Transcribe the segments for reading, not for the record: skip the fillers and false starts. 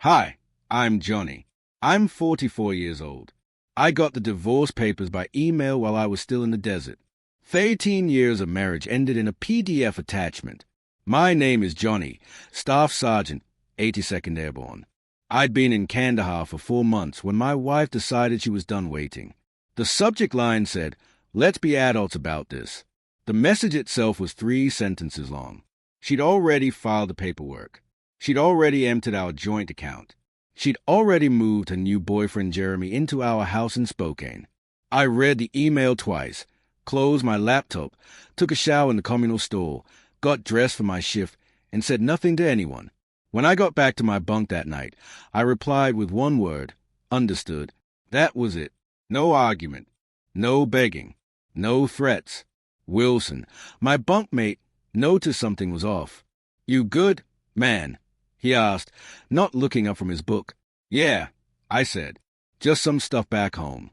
Hi, I'm Johnny. I'm 44 years old. I got the divorce papers by email while I was still in the desert. 13 years of marriage ended in a PDF attachment. My name is Johnny, Staff Sergeant, 82nd Airborne. I'd been in Kandahar for 4 months when my wife decided she was done waiting. The subject line said, "Let's be adults about this." The message itself was 3 sentences long. She'd already filed the paperwork. She'd already emptied our joint account. She'd already moved her new boyfriend Jeremy into our house in Spokane. I read the email twice, closed my laptop, took a shower in the communal stall, got dressed for my shift, and said nothing to anyone. When I got back to my bunk that night, I replied with one word, "Understood." That was it. No argument. No begging. No threats. Wilson, my bunkmate, noticed something was off. "You good, man?" he asked, not looking up from his book. "Yeah," I said. "Just some stuff back home."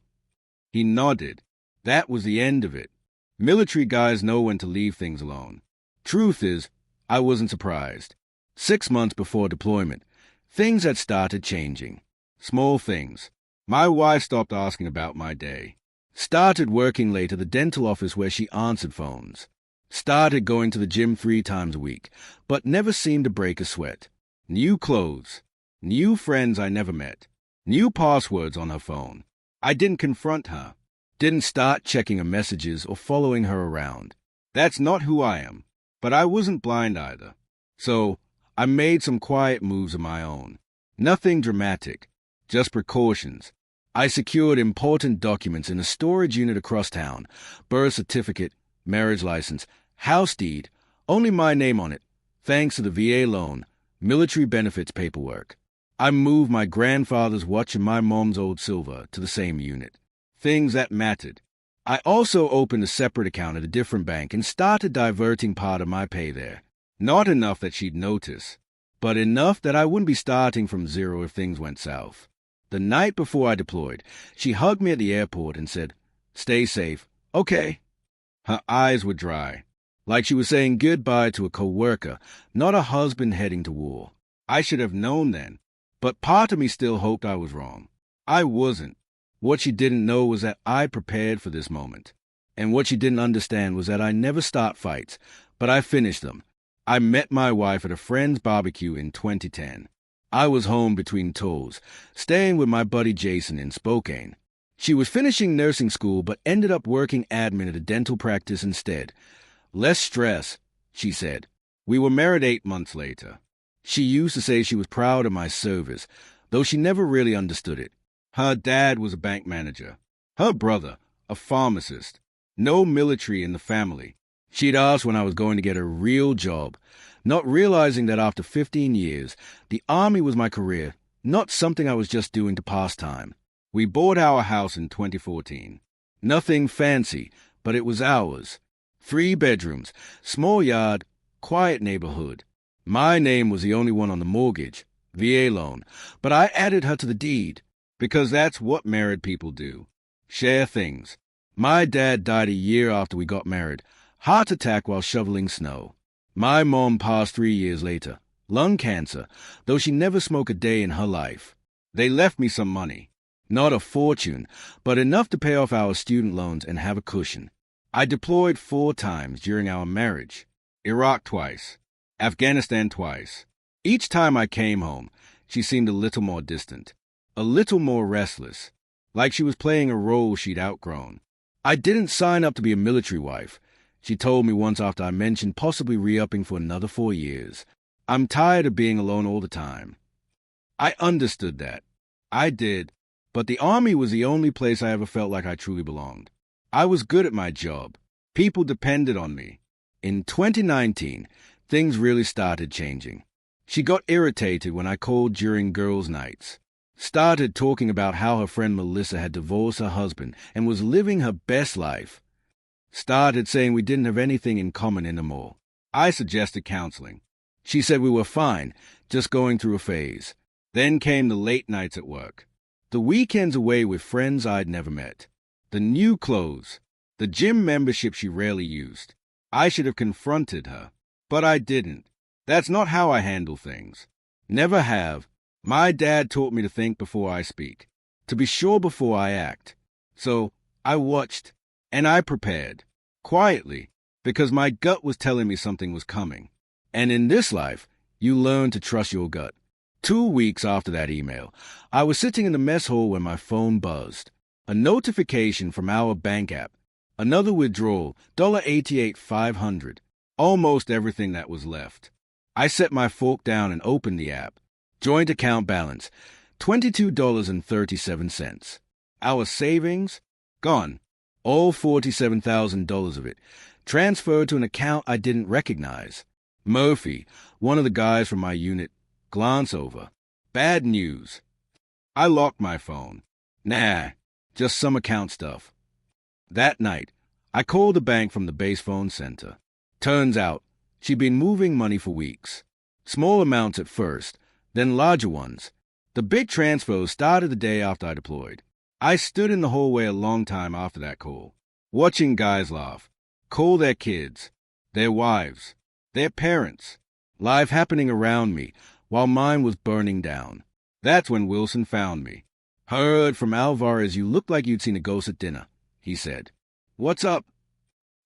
He nodded. That was the end of it. Military guys know when to leave things alone. Truth is, I wasn't surprised. 6 months before deployment, things had started changing. Small things. My wife stopped asking about my day. Started working late at the dental office where she answered phones. Started going to the gym 3 times a week, but never seemed to break a sweat. New clothes. New friends I never met. New passwords on her phone. I didn't confront her. Didn't start checking her messages or following her around. That's not who I am. But I wasn't blind either. So I made some quiet moves of my own. Nothing dramatic. Just precautions. I secured important documents in a storage unit across town. Birth certificate, marriage license, house deed, only my name on it, thanks to the VA loan, military benefits paperwork. I moved my grandfather's watch and my mom's old silver to the same unit. Things that mattered. I also opened a separate account at a different bank and started diverting part of my pay there. Not enough that she'd notice, but enough that I wouldn't be starting from zero if things went south. The night before I deployed, she hugged me at the airport and said, "Stay safe." "Okay." Her eyes were dry, like she was saying goodbye to a co-worker, not a husband heading to war. I should have known then, but part of me still hoped I was wrong. I wasn't. What she didn't know was that I prepared for this moment. And what she didn't understand was that I never start fights, but I finished them. I met my wife at a friend's barbecue in 2010. I was home between tours, staying with my buddy Jason in Spokane. She was finishing nursing school but ended up working admin at a dental practice instead. "Less stress," she said. We were married 8 months later. She used to say she was proud of my service, though she never really understood it. Her dad was a bank manager. Her brother, a pharmacist. No military in the family. She'd asked when I was going to get a real job, not realizing that after 15 years, the Army was my career, not something I was just doing to pass time. We bought our house in 2014. Nothing fancy, but it was ours. 3 bedrooms, small yard, quiet neighborhood. My name was the only one on the mortgage, VA loan, but I added her to the deed, because that's what married people do. Share things. My dad died a year after we got married, heart attack while shoveling snow. My mom passed 3 years later, lung cancer, though she never smoked a day in her life. They left me some money. Not a fortune, but enough to pay off our student loans and have a cushion. I deployed 4 times during our marriage. Iraq twice. Afghanistan twice. Each time I came home, she seemed a little more distant, a little more restless, like she was playing a role she'd outgrown. I didn't sign up to be a military wife. She told me once after I mentioned possibly re-upping for another 4 years. "I'm tired of being alone all the time." I understood that. I did. But the Army was the only place I ever felt like I truly belonged. I was good at my job. People depended on me. In 2019, things really started changing. She got irritated when I called during girls' nights. Started talking about how her friend Melissa had divorced her husband and was living her best life. Started saying we didn't have anything in common anymore. I suggested counseling. She said we were fine, just going through a phase. Then came the late nights at work. The weekends away with friends I'd never met. The new clothes. The gym membership she rarely used. I should have confronted her, but I didn't. That's not how I handle things. Never have. My dad taught me to think before I speak, to be sure before I act. So I watched, and I prepared, quietly, because my gut was telling me something was coming. And in this life, you learn to trust your gut. 2 weeks after that email, I was sitting in the mess hall when my phone buzzed. A notification from our bank app. Another withdrawal, $88,500. Almost everything that was left. I set my fork down and opened the app. Joint account balance, $22.37. Our savings, gone. All $47,000 of it, transferred to an account I didn't recognize. Murphy, one of the guys from my unit, glance over. Bad news. I locked my phone. Nah, just some account stuff. That night, I called the bank from the base phone center. Turns out, she'd been moving money for weeks. Small amounts at first, then larger ones. The big transfers started the day after I deployed. I stood in the hallway a long time after that call, watching guys laugh, call their kids, their wives, their parents, life happening around me while mine was burning down. That's when Wilson found me. Heard from Alvarez you looked like you'd seen a ghost at dinner, he said. What's up?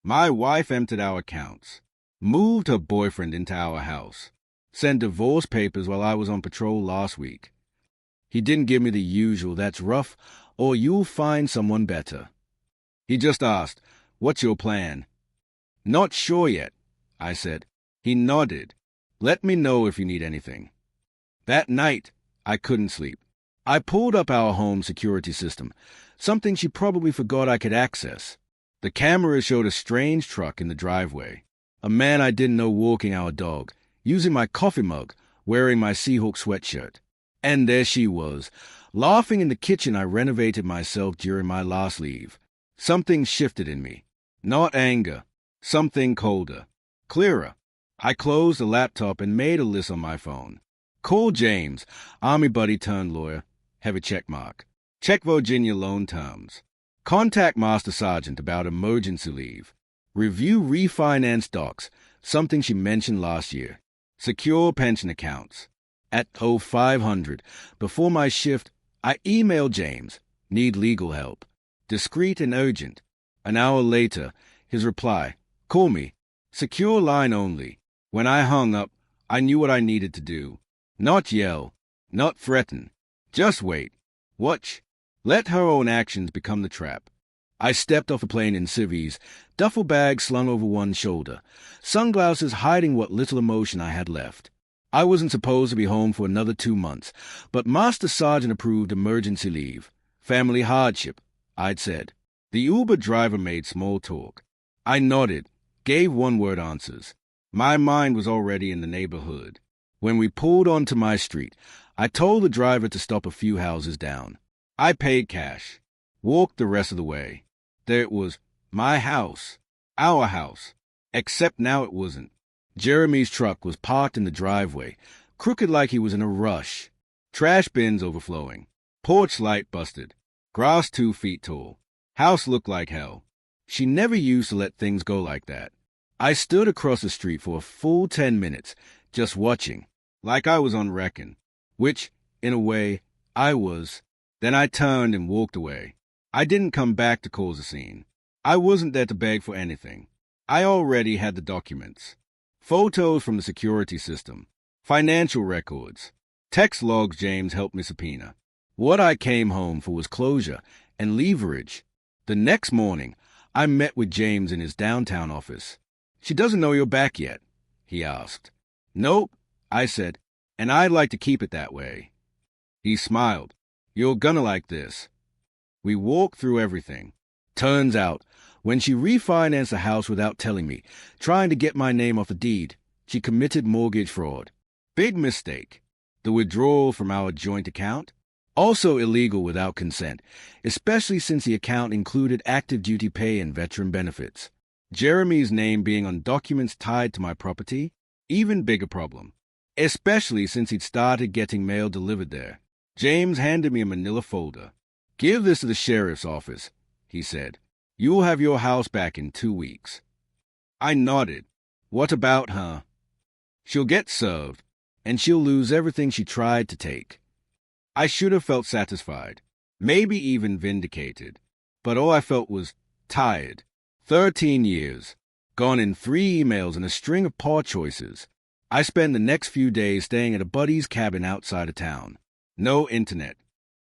My wife emptied our accounts, moved her boyfriend into our house, sent divorce papers while I was on patrol last week. He didn't give me the usual, that's rough, or you'll find someone better. He just asked, what's your plan? Not sure yet, I said. He nodded. Let me know if you need anything. That night, I couldn't sleep. I pulled up our home security system, something she probably forgot I could access. The cameras showed a strange truck in the driveway. A man I didn't know walking our dog, using my coffee mug, wearing my Seahawk sweatshirt. And there she was, laughing in the kitchen I renovated myself during my last leave. Something shifted in me. Not anger. Something colder. Clearer. I closed the laptop and made a list on my phone. Call James, Army buddy turned lawyer. Heavy check mark. Check Virginia loan terms. Contact Master Sergeant about emergency leave. Review refinance docs, something she mentioned last year. Secure pension accounts. At 0500, before my shift, I emailed James, need legal help. Discreet and urgent. An hour later, his reply, call me. Secure line only. When I hung up, I knew what I needed to do. Not yell, not threaten. Just wait. Watch. Let her own actions become the trap. I stepped off a plane in civvies, duffel bag slung over one shoulder, sunglasses hiding what little emotion I had left. I wasn't supposed to be home for another 2 months, but Master Sergeant approved emergency leave. Family hardship, I'd said. The Uber driver made small talk. I nodded, gave one-word answers. My mind was already in the neighborhood. When we pulled onto my street, I told the driver to stop a few houses down. I paid cash, walked the rest of the way. There it was, my house, our house, except now it wasn't. Jeremy's truck was parked in the driveway, crooked like he was in a rush. Trash bins overflowing. Porch light busted. Grass 2 feet tall. House looked like hell. She never used to let things go like that. I stood across the street for a full 10 minutes, just watching, like I was on Wreckin', which, in a way, I was. Then I turned and walked away. I didn't come back to cause a scene. I wasn't there to beg for anything. I already had the documents. Photos from the security system, financial records, text logs James helped me subpoena. What I came home for was closure and leverage. The next morning, I met with James in his downtown office. She doesn't know you're back yet, he asked. Nope, I said, and I'd like to keep it that way. He smiled. You're gonna like this. We walked through everything. Turns out, when she refinanced the house without telling me, trying to get my name off the deed, she committed mortgage fraud. Big mistake. The withdrawal from our joint account? Also illegal without consent, especially since the account included active duty pay and veteran benefits. Jeremy's name being on documents tied to my property? Even bigger problem. Especially since he'd started getting mail delivered there. James handed me a manila folder. Give this to the sheriff's office, he said. You'll have your house back in 2 weeks. I nodded. What about her? She'll get served, and she'll lose everything she tried to take. I should have felt satisfied, maybe even vindicated. But all I felt was tired. 13 years, gone in 3 emails and a string of poor choices. I spent the next few days staying at a buddy's cabin outside of town. No internet,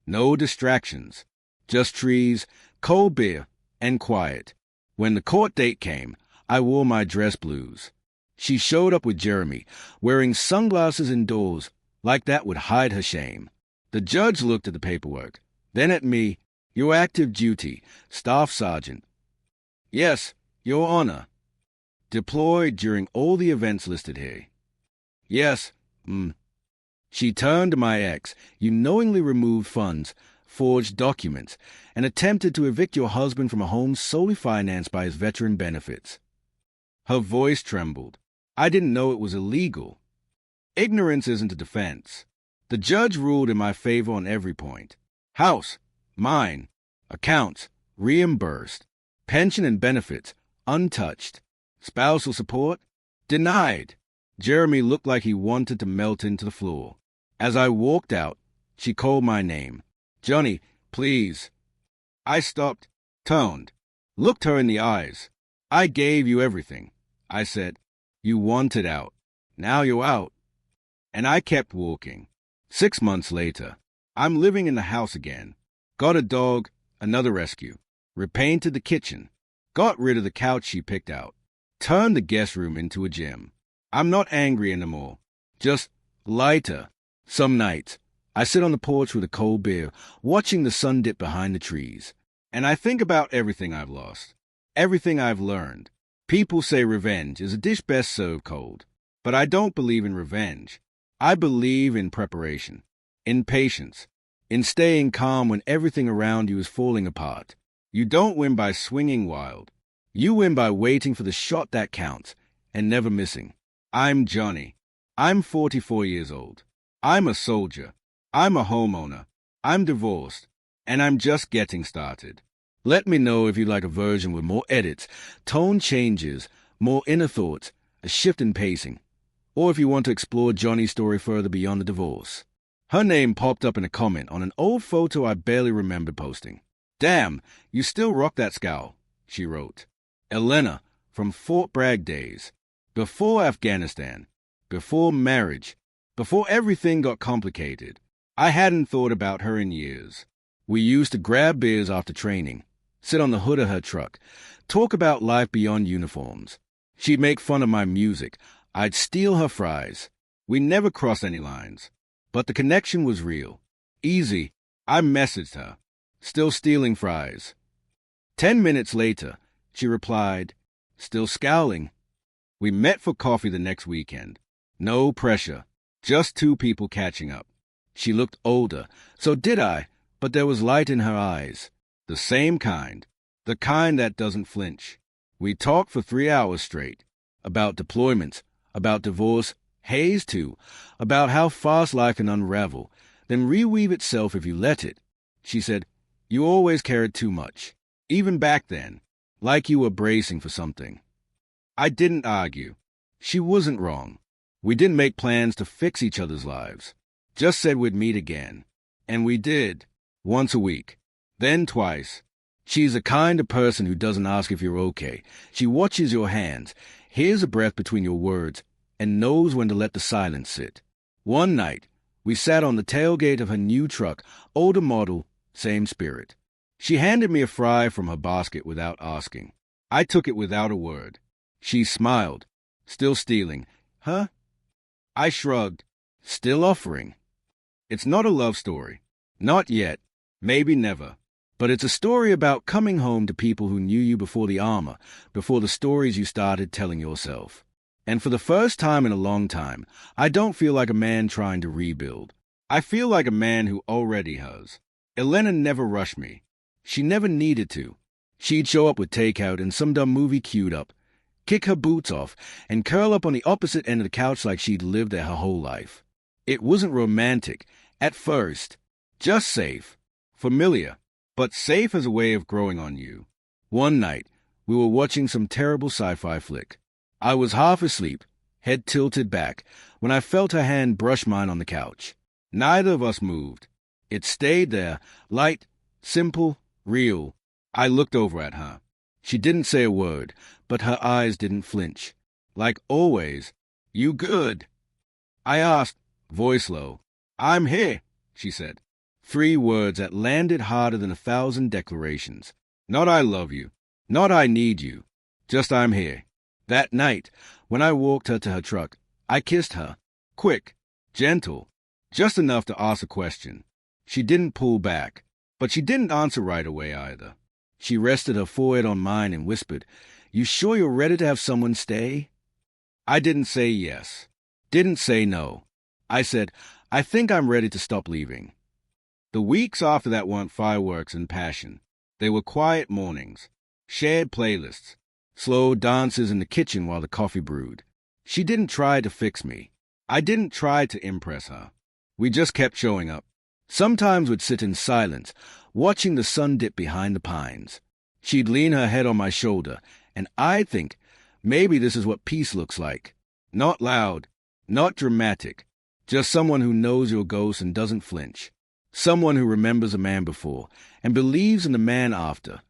no distractions, just trees, cold beer, and quiet. When the court date came, I wore my dress blues. She showed up with Jeremy, wearing sunglasses indoors, like that would hide her shame. The judge looked at the paperwork, then at me. Your active duty, Staff Sergeant. Yes, Your Honor. Deployed during all the events listed here. Yes, She turned to my ex. You knowingly removed funds, forged documents, and attempted to evict your husband from a home solely financed by his veteran benefits. Her voice trembled. I didn't know it was illegal. Ignorance isn't a defense. The judge ruled in my favor on every point. House, mine. Accounts, reimbursed. Pension and benefits, untouched. Spousal support, denied. Jeremy looked like he wanted to melt into the floor. As I walked out, she called my name. Johnny, please. I stopped, turned, looked her in the eyes. I gave you everything. I said, you wanted out. Now you're out. And I kept walking. 6 months later, I'm living in the house again. Got a dog, another rescue. Repainted the kitchen. Got rid of the couch she picked out. Turned the guest room into a gym. I'm not angry anymore. Just lighter. Some nights, I sit on the porch with a cold beer, watching the sun dip behind the trees. And I think about everything I've lost. Everything I've learned. People say revenge is a dish best served cold. But I don't believe in revenge. I believe in preparation. In patience. In staying calm when everything around you is falling apart. You don't win by swinging wild. You win by waiting for the shot that counts and never missing. I'm Johnny. I'm 44 years old. I'm a soldier. I'm a homeowner. I'm divorced. And I'm just getting started. Let me know if you'd like a version with more edits, tone changes, more inner thoughts, a shift in pacing. Or if you want to explore Johnny's story further beyond the divorce. Her name popped up in a comment on an old photo I barely remembered posting. Damn, you still rock that scowl, she wrote. Elena, from Fort Bragg days. Before Afghanistan. Before marriage. Before everything got complicated. I hadn't thought about her in years. We used to grab beers after training, sit on the hood of her truck, talk about life beyond uniforms. She'd make fun of my music. I'd steal her fries. We never crossed any lines. But the connection was real. Easy. I messaged her. Still stealing fries. 10 minutes later, she replied, still scowling. We met for coffee the next weekend. No pressure. Just two people catching up. She looked older. So did I, but there was light in her eyes. The same kind. The kind that doesn't flinch. We talked for 3 hours straight. About deployments. About divorce. Haze too. About how fast life can unravel. Then reweave itself if you let it. She said, you always cared too much. Even back then. Like you were bracing for something. I didn't argue. She wasn't wrong. We didn't make plans to fix each other's lives. Just said we'd meet again. And we did. Once a week. Then twice. She's the kind of person who doesn't ask if you're okay. She watches your hands, hears a breath between your words, and knows when to let the silence sit. One night, we sat on the tailgate of her new truck, older model, same spirit. She handed me a fry from her basket without asking. I took it without a word. She smiled, still stealing. Huh? I shrugged, still offering. It's not a love story. Not yet. Maybe never. But it's a story about coming home to people who knew you before the armor, before the stories you started telling yourself. And for the first time in a long time, I don't feel like a man trying to rebuild. I feel like a man who already has. Elena never rushed me. She never needed to. She'd show up with takeout and some dumb movie queued up, kick her boots off, and curl up on the opposite end of the couch like she'd lived there her whole life. It wasn't romantic, at first. Just safe. Familiar. But safe as a way of growing on you. One night, we were watching some terrible sci-fi flick. I was half asleep, head tilted back, when I felt her hand brush mine on the couch. Neither of us moved. It stayed there, light, simple, real. I looked over at her. She didn't say a word, but her eyes didn't flinch. Like always, "You good?" I asked, voice low. "I'm here," she said. 3 words that landed harder than 1,000 declarations. Not "I love you," not "I need you," just "I'm here." That night, when I walked her to her truck, I kissed her. Quick, gentle, just enough to ask a question. She didn't pull back, but she didn't answer right away either. She rested her forehead on mine and whispered, "You sure you're ready to have someone stay?" I didn't say yes, didn't say no. I said, "I think I'm ready to stop leaving." The weeks after that weren't fireworks and passion. They were quiet mornings, shared playlists, slow dances in the kitchen while the coffee brewed. She didn't try to fix me. I didn't try to impress her. We just kept showing up. Sometimes we'd sit in silence, watching the sun dip behind the pines. She'd lean her head on my shoulder, and I'd think, maybe this is what peace looks like. Not loud, not dramatic, just someone who knows your ghost and doesn't flinch. Someone who remembers a man before and believes in the man after.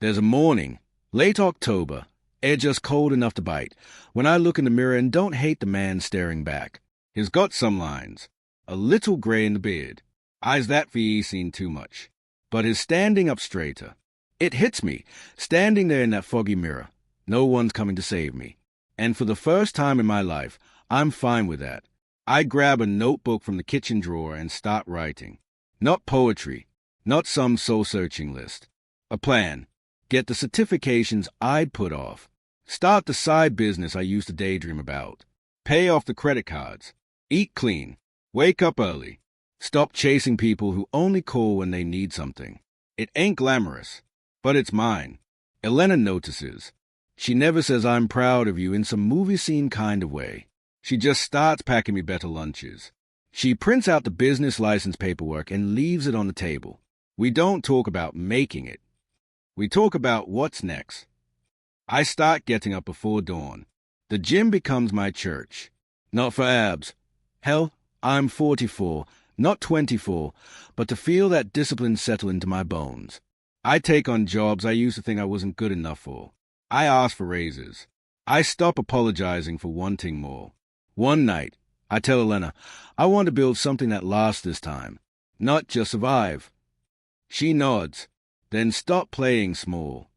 There's a morning, late October, air just cold enough to bite, when I look in the mirror and don't hate the man staring back. He's got some lines, a little gray in the beard. Eyes that VE seen too much. But his standing up straighter. It hits me, standing there in that foggy mirror. No one's coming to save me. And for the first time in my life, I'm fine with that. I grab a notebook from the kitchen drawer and start writing. Not poetry, not some soul-searching list. A plan. Get the certifications I'd put off. Start the side business I used to daydream about. Pay off the credit cards. Eat clean. Wake up early. Stop chasing people who only call when they need something. It ain't glamorous, but it's mine. Elena notices. She never says "I'm proud of you" in some movie scene kind of way. She just starts packing me better lunches. She prints out the business license paperwork and leaves it on the table. We don't talk about making it. We talk about what's next. I start getting up before dawn. The gym becomes my church. Not for abs. Hell, I'm 44, not 24, but to feel that discipline settle into my bones. I take on jobs I used to think I wasn't good enough for. I ask for raises. I stop apologizing for wanting more. One night, I tell Elena, I want to build something that lasts this time, not just survive. She nods, then stop playing small.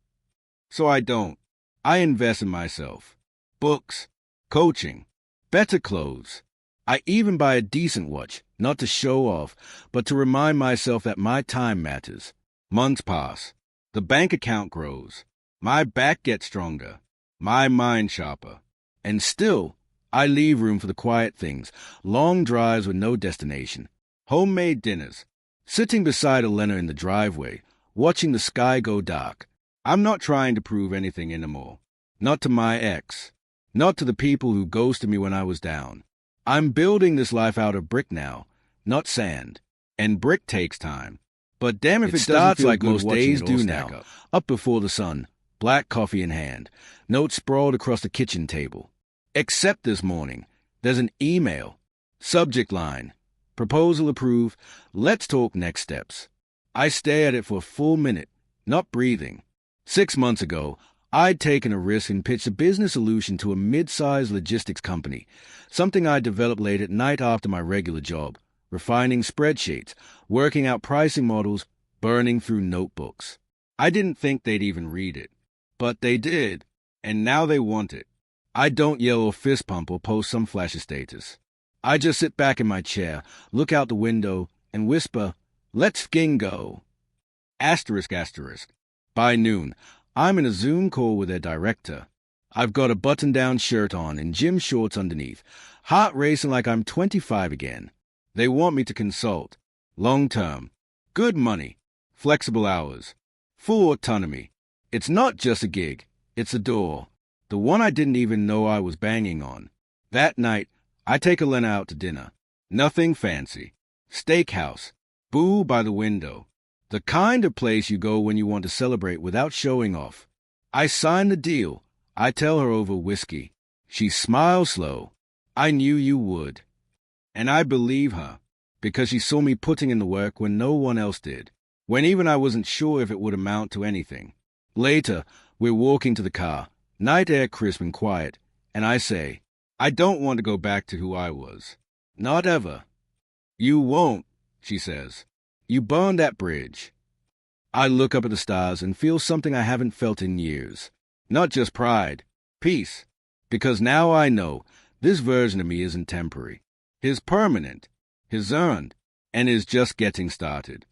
So I don't. I invest in myself. Books, coaching, better clothes. I even buy a decent watch, not to show off, but to remind myself that my time matters. Months pass. The bank account grows. My back gets stronger. My mind sharper. And still, I leave room for the quiet things, long drives with no destination, homemade dinners, sitting beside Elena in the driveway, watching the sky go dark. I'm not trying to prove anything anymore. Not to my ex. Not to the people who ghosted me when I was down. I'm building this life out of brick now, not sand. And brick takes time. But damn if it starts like most days do now. Up before the sun, black coffee in hand, notes sprawled across the kitchen table. Except this morning, there's an email. Subject line. Proposal approved. Let's talk next steps. I stare at it for a full minute, not breathing. 6 months ago, I'd taken a risk and pitched a business solution to a mid-sized logistics company, something I developed late at night after my regular job, refining spreadsheets, working out pricing models, burning through notebooks. I didn't think they'd even read it, but they did, and now they want it. I don't yell or fist pump or post some flashy status. I just sit back in my chair, look out the window, and whisper, "Let's fing go." Asterisk, asterisk. By noon, I'm in a Zoom call with their director. I've got a button-down shirt on and gym shorts underneath, heart racing like I'm 25 again. They want me to consult. Long-term. Good money. Flexible hours. Full autonomy. It's not just a gig. It's a door. The one I didn't even know I was banging on. That night, I take Elena out to dinner. Nothing fancy. Steakhouse. Boo by the window. The kind of place you go when you want to celebrate without showing off. I sign the deal. I tell her over whiskey. She smiles slow. I knew you would. And I believe her, because she saw me putting in the work when no one else did, when even I wasn't sure if it would amount to anything. Later, we're walking to the car, night air crisp and quiet, and I say, I don't want to go back to who I was. Not ever. You won't, she says. You burned that bridge. I look up at the stars and feel something I haven't felt in years. Not just pride, peace. Because now I know this version of me isn't temporary. Is permanent, is earned, and is just getting started.